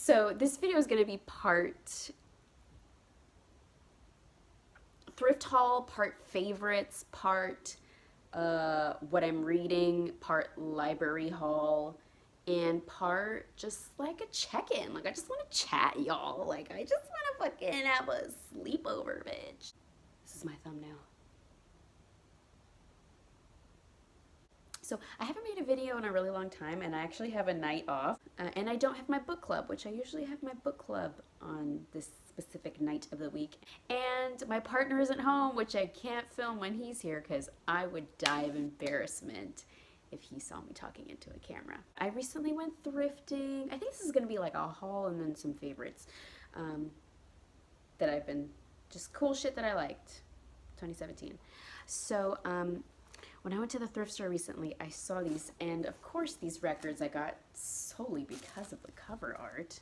So this video is going to be part thrift haul, part favorites, part what I'm reading, part library haul, and part just like a check-in. Like I just want to chat, y'all. Like I just want to fucking have a sleepover, bitch. This is my thumbnail. So I haven't made a video in a really long time, and I actually have a night off, and I don't have my book club, which I usually have my book club on this specific night of the week. And my partner isn't home, which I can't film when he's here because I would die of embarrassment if he saw me talking into a camera. I recently went thrifting. I think this is going to be like a haul and then some favorites that I've been, just cool shit that I liked, 2017. So, when I went to the thrift store recently, I saw these, and of course these records I got solely because of the cover art,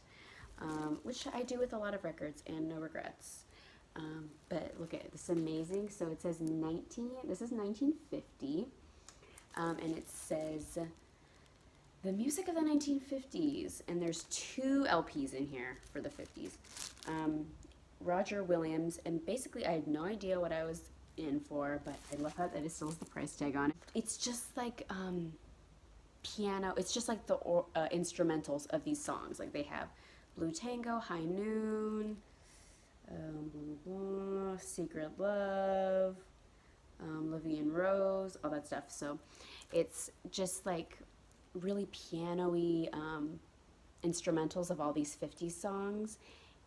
which I do with a lot of records, and no regrets. But look at it, this is amazing. So it says this is 1950, and it says the music of the 1950s, and there's 2 LPs in here for the 50s. Roger Williams, and basically I had no idea what I was in for, but I love that it still has the price tag on it. It's just like piano, it's just like the instrumentals of these songs. Like they have Blue Tango, High Noon, blah, blah, blah, Secret Love, Livy and Rose, all that stuff. So it's just like really piano-y instrumentals of all these 50s songs,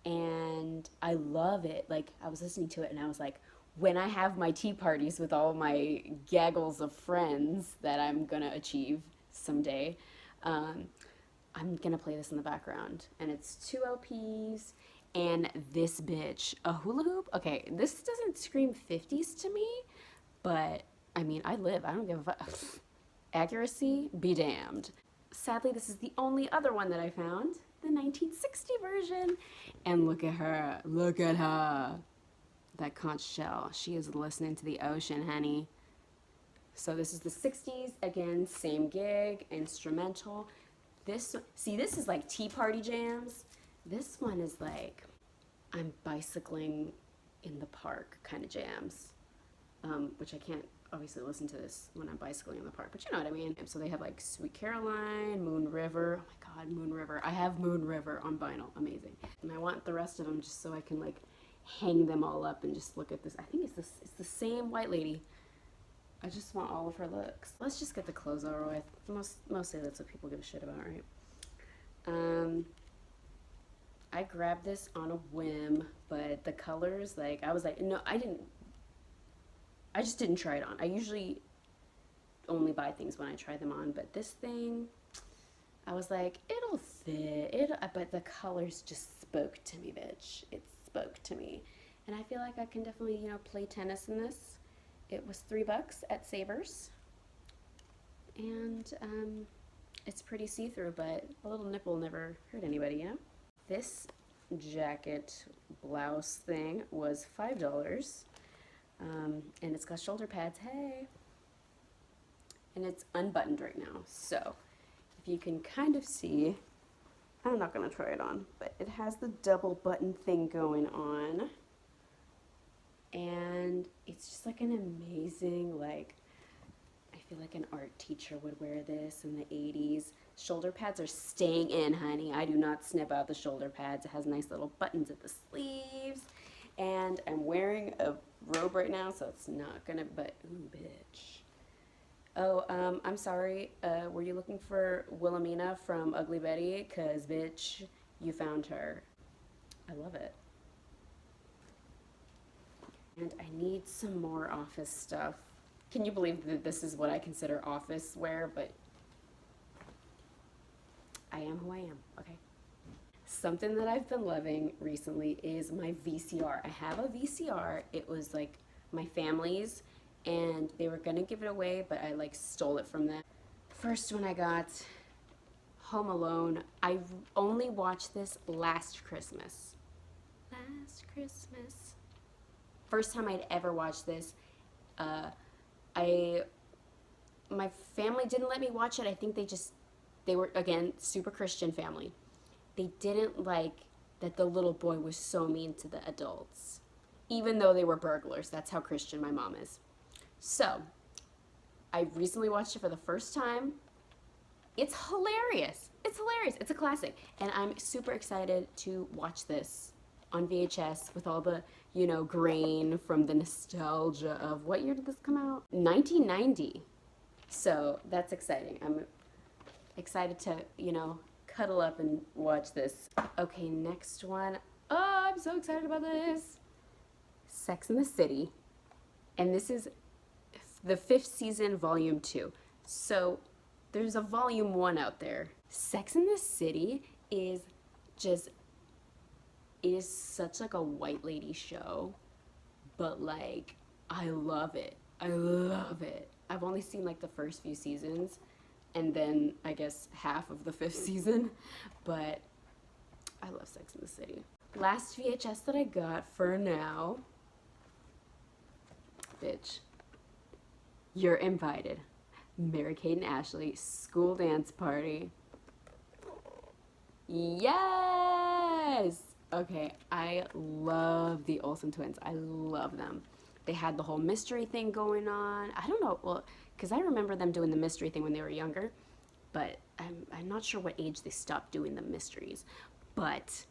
and I love it. Like I was listening to it and I was like, when I have my tea parties with all my gaggles of friends that I'm gonna achieve someday, I'm gonna play this in the background. And it's 2 LPs and this bitch, a hula hoop. Okay, this doesn't scream 50s to me, but I mean, I don't give a fuck. Accuracy be damned. Sadly, this is the only other one that I found, the 1960 version. And look at her, look at her. That conch shell. She is listening to the ocean, honey. So this is the 60s. Again, same gig, instrumental. This is like tea party jams. This one is like I'm bicycling in the park kind of jams, which I can't obviously listen to this when I'm bicycling in the park, but you know what I mean. So they have like Sweet Caroline, Moon River. Oh my God, Moon River. I have Moon River on vinyl. Amazing. And I want the rest of them just so I can like hang them all up and just look at this. I think it's the same white lady. I just want all of her looks. Let's just get the clothes over with. Mostly that's what people give a shit about, right? I grabbed this on a whim, but the colors, like, I was like, no, I just didn't try it on. I usually only buy things when I try them on, but this thing, I was like, it'll fit. But the colors just spoke to me, bitch. It spoke to me. And I feel like I can definitely, play tennis in this. It was $3 at Savers. And it's pretty see-through, but a little nipple never hurt anybody, This jacket blouse thing was $5. And it's got shoulder pads, hey. And it's unbuttoned right now. So if you can kind of see, I'm not gonna try it on, but it has the double button thing going on. And it's just like an amazing, like, I feel like an art teacher would wear this in the 80s. Shoulder pads are staying in, honey. I do not snip out the shoulder pads. It has nice little buttons at the sleeves. And I'm wearing a robe right now, so it's not gonna, but, ooh, bitch. Oh, I'm sorry, were you looking for Wilhelmina from Ugly Betty? 'Cause, bitch, you found her. I love it. And I need some more office stuff. Can you believe that this is what I consider office wear? But I am who I am, okay? Something that I've been loving recently is my VCR. I have a VCR. It was like my family's, and they were gonna give it away, but I like stole it from them. First when I got Home Alone, I only watched this last Christmas. Last Christmas. First time I'd ever watched this. My family didn't let me watch it. I think they were, again, super Christian family. they didn't like that the little boy was so mean to the adults, even though they were burglars. That's how Christian my mom is. So, I recently watched it for the first time. It's hilarious. It's hilarious. It's a classic. And I'm super excited to watch this on VHS with all the, you know, grain from the nostalgia of, what year did this come out? 1990. So that's exciting. I'm excited to, you know, cuddle up and watch this. Okay, next one. Oh, I'm so excited about this. Sex and the City. And this is the 5th season, volume 2. So there's a volume 1 out there. Sex and the City is just, it is such like a white lady show, but like, I love it. I love it. I've only seen like the first few seasons, and then I guess half of the 5th season, but I love Sex and the City. Last VHS that I got for now, bitch, You're Invited. Mary-Kate and Ashley, school dance party. Yes! Okay, I love the Olsen twins. I love them. They had the whole mystery thing going on. I don't know, well, because I remember them doing the mystery thing when they were younger, but I'm not sure what age they stopped doing the mysteries. But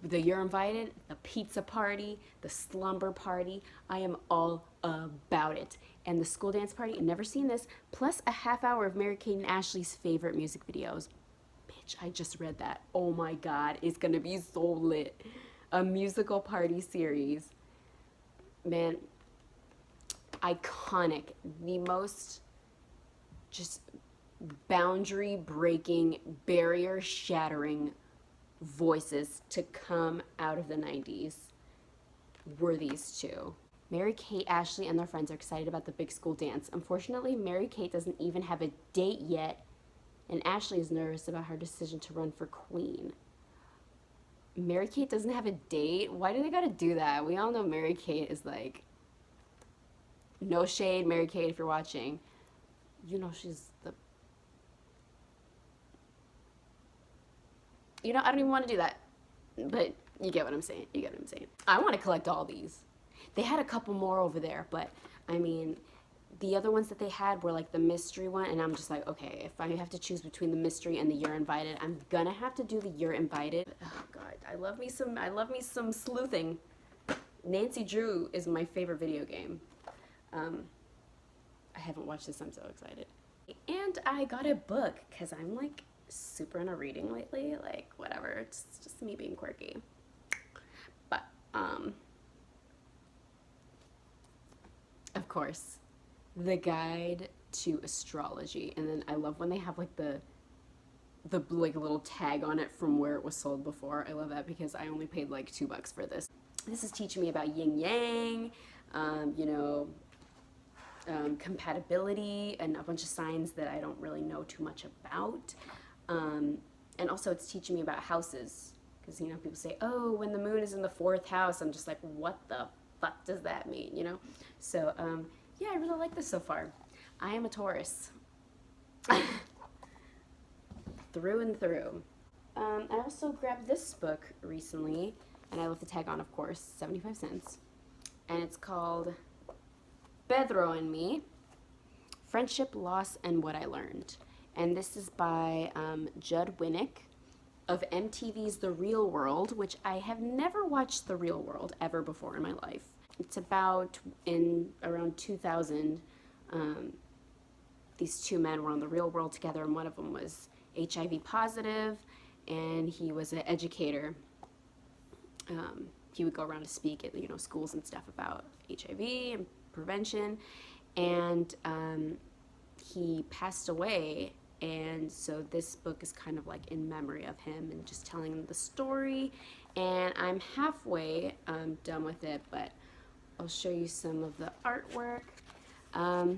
the You're Invited, the pizza party, the slumber party, I am all about it. And the school dance party, I've never seen this, plus a half hour of Mary-Kate and Ashley's favorite music videos. Bitch, I just read that. Oh my God, it's gonna be so lit. A musical party series. Man, iconic. The most just boundary breaking, barrier shattering voices to come out of the 90s were these two. Mary-Kate, Ashley, and their friends are excited about the big school dance. Unfortunately, Mary-Kate doesn't even have a date yet, and Ashley is nervous about her decision to run for queen. Mary-Kate doesn't have a date? Why do they gotta do that? We all know Mary-Kate is like, no shade, Mary-Kate, if you're watching. You know she's the... You know, I don't even want to do that. But you get what I'm saying. You get what I'm saying. I want to collect all these. They had a couple more over there, but I mean, the other ones that they had were like the mystery one, and I'm just like, okay, if I have to choose between the mystery and the You're Invited, I'm gonna have to do the You're Invited. Oh God, I love me some sleuthing. Nancy Drew is my favorite video game. I haven't watched this, I'm so excited. And I got a book, because I'm like super into reading lately, like whatever, it's just me being quirky. But, of course, the guide to astrology, and then I love when they have like the like little tag on it from where it was sold before. I love that because I only paid like $2 for this. This is teaching me about yin yang, you know, compatibility, and a bunch of signs that I don't really know too much about. And also it's teaching me about houses, because, you know, people say, oh, when the moon is in the 4th house. I'm just like, what the fuck does that mean, you know? So, yeah, I really like this so far. I am a Taurus. Through and through. I also grabbed this book recently, and I left the tag on, of course, 75 cents. And it's called Pedro and Me, Friendship, Loss, and What I Learned. And this is by Judd Winnick of MTV's The Real World, which I have never watched The Real World ever before in my life. It's about around 2000, these two men were on The Real World together, and one of them was HIV positive, and he was an educator. He would go around to speak at, you know, schools and stuff about HIV and prevention, and he passed away. And so this book is kind of like in memory of him and just telling the story. And I'm halfway done with it, but I'll show you some of the artwork. Yeah,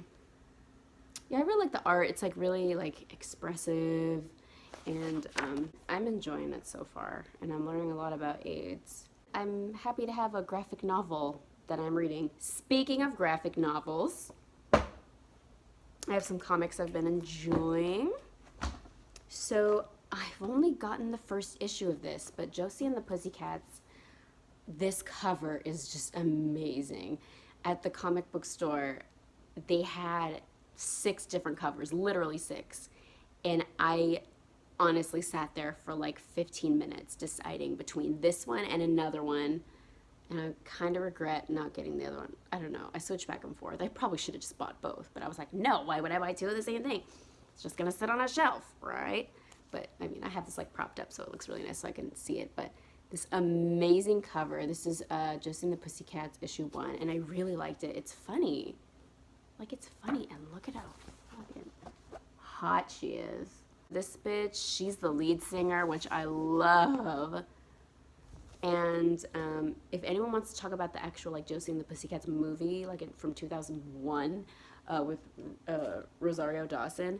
I really like the art. It's like really like expressive, and I'm enjoying it so far, and I'm learning a lot about AIDS. I'm happy to have a graphic novel that I'm reading. Speaking of graphic novels, I have some comics I've been enjoying. So I've only gotten the first issue of this, but Josie and the Pussycats, this cover is just amazing. At the comic book store, they had 6 different covers, literally 6. And I honestly sat there for like 15 minutes deciding between this one and another one. And I kind of regret not getting the other one. I don't know. I switched back and forth. I probably should have just bought both. But I was like, no, why would I buy 2 of the same thing? It's just going to sit on a shelf, right? But, I mean, I have this like propped up so it looks really nice so I can see it. But this amazing cover. This is Josie and the Pussycats issue 1. And I really liked it. It's funny. Like, it's funny. And look at how fucking hot she is. This bitch, she's the lead singer, which I love. And if anyone wants to talk about the actual like Josie and the Pussycats movie, like from 2001 with Rosario Dawson,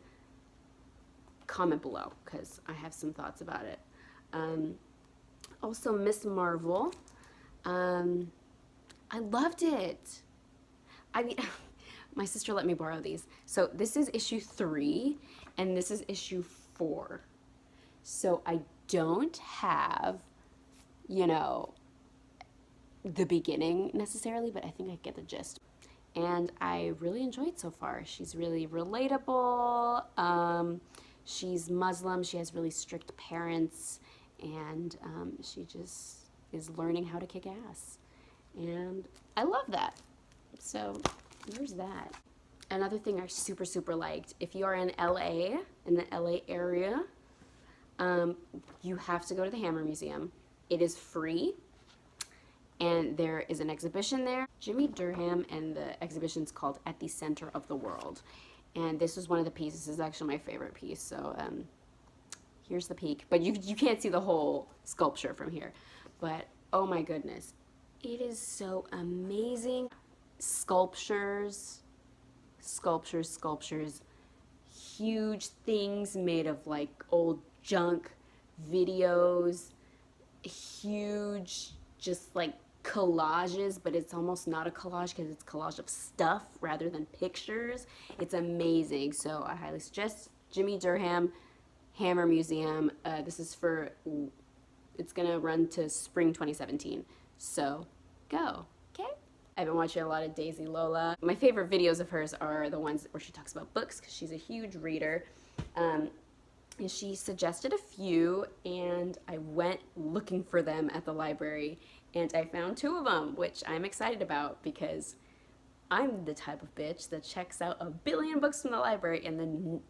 comment below because I have some thoughts about it. Also, Miss Marvel. I loved it. I mean, my sister let me borrow these. So this is issue 3 and this is issue 4. So I don't have, you know, the beginning necessarily, but I think I get the gist. And I really enjoyed it so far. She's really relatable. She's Muslim. She has really strict parents. And she just is learning how to kick ass. And I love that. So there's that. Another thing I super, super liked, if you are in LA, in the LA area, you have to go to the Hammer Museum. It is free, and there is an exhibition there. Jimmy Durham, and the exhibition's called At the Center of the World. And this is one of the pieces. This is actually my favorite piece. So here's the peak. But you can't see the whole sculpture from here. But oh my goodness, it is so amazing. Sculptures, huge things made of like old junk, videos, huge just like collages, but it's almost not a collage because it's collage of stuff rather than pictures. It's amazing. So I highly suggest Jimmy Durham, Hammer Museum. This is for, it's gonna run to spring 2017. So go, okay? I've been watching a lot of Daisy Lola. My favorite videos of hers are the ones where she talks about books because she's a huge reader. And she suggested a few, and I went looking for them at the library, and I found 2 of them, which I'm excited about because I'm the type of bitch that checks out a billion books from the library and then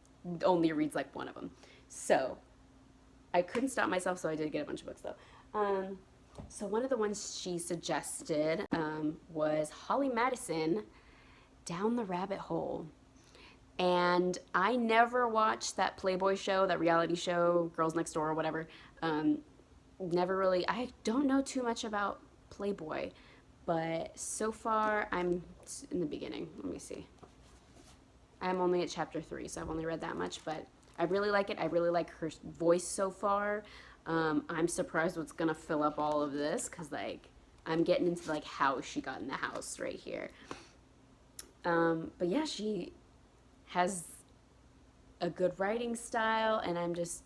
only reads like 1 of them. So I couldn't stop myself, so I did get a bunch of books though. So one of the ones she suggested was Holly Madison, Down the Rabbit Hole. And I never watched that Playboy show, that reality show, Girls Next Door or whatever. Never really, I don't know too much about Playboy, but so far I'm in the beginning. Let me see. I'm only at chapter 3, so I've only read that much, but I really like it. I really like her voice so far. I'm surprised what's gonna fill up all of this, because like I'm getting into like how she got in the house right here. But yeah, she has a good writing style, and I'm just,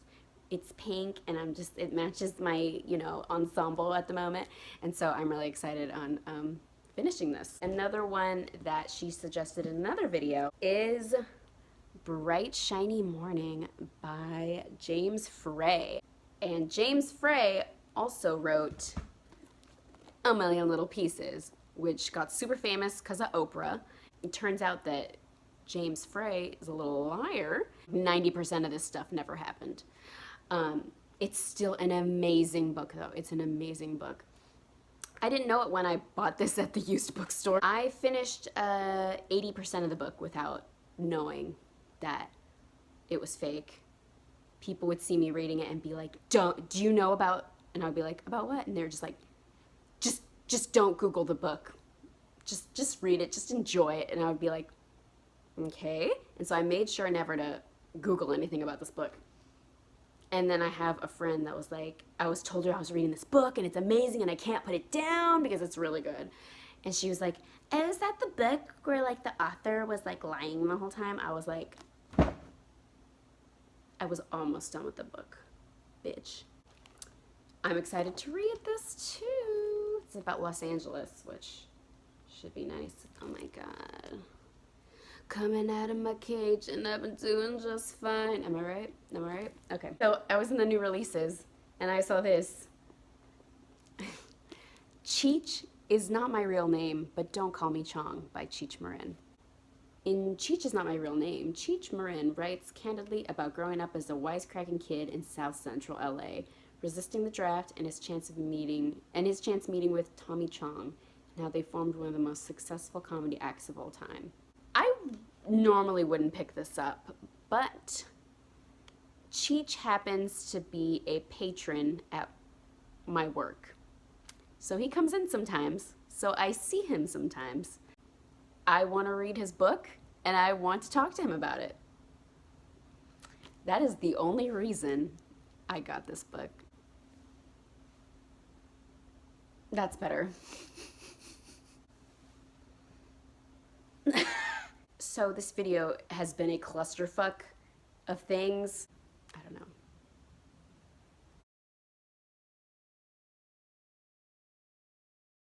it's pink, and I'm just, it matches my, you know, ensemble at the moment, and so I'm really excited on finishing this. Another one that she suggested in another video is Bright Shiny Morning by James Frey. And James Frey also wrote A Million Little Pieces, which got super famous because of Oprah. It turns out that James Frey is a little liar. 90% of this stuff never happened. It's still an amazing book, though. It's an amazing book. I didn't know it when I bought this at the used bookstore. I finished 80% of the book without knowing that it was fake. People would see me reading it and be like, do you know about, and I'd be like, about what? And they're just like, just don't Google the book. Just read it, just enjoy it. And I would be like, okay. And so I made sure never to Google anything about this book. And then I have a friend that was like, I was told her I was reading this book and it's amazing and I can't put it down because it's really good. And she was like, oh, is that the book where like the author was like lying the whole time? I was like, I was almost done with the book. bitch. I'm excited to read this too. It's about Los Angeles, which should be nice. Oh my god. Coming out of my cage and I've been doing just fine. Am I right? Am I right? Okay. So I was in the new releases and I saw this. Cheech is not my real name, but don't call me Chong by Cheech Marin. In Cheech is not my real name, Cheech Marin writes candidly about growing up as a wisecracking kid in South Central LA, resisting the draft and his chance meeting with Tommy Chong, and how they formed one of the most successful comedy acts of all time. I normally wouldn't pick this up, but Cheech happens to be a patron at my work. So he comes in sometimes, so I see him sometimes. I want to read his book, and I want to talk to him about it. That is the only reason I got this book. That's better. So this video has been a clusterfuck of things. I don't know.